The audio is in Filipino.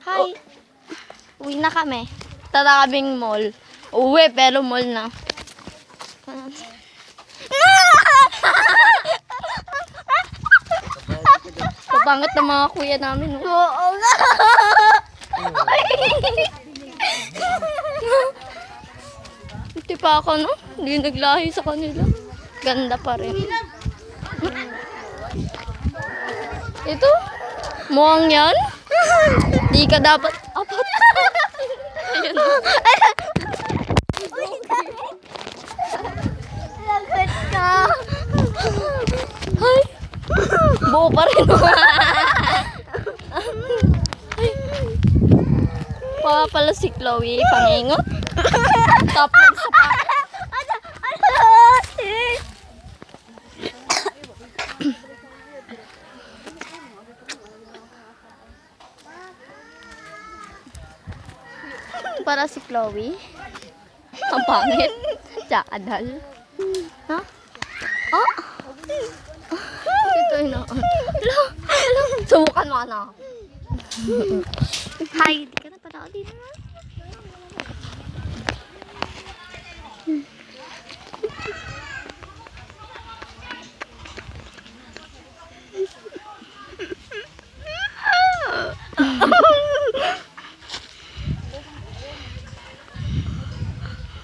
Hi. Uwi na kami. Tatabing mall. Uwi, pero mall na. Kapangit ng mga kuya namin. Oo nga. Hindi pa ako, no? Hindi naglahi sa kanila. Ganda pa rin. Ito? Mukhang yan? Di ka dapat apat. Ayan. Lagot ka. Ay! Buo pa rin. Ay. Pala si Chloe, pangingot. Tapos sa pa. Para si Chloe. Ang pangit. Jakadal. Ha? Oh? Ito yun. Hello? Hello? Subukan mo na. Hi, di ka na pala dito na.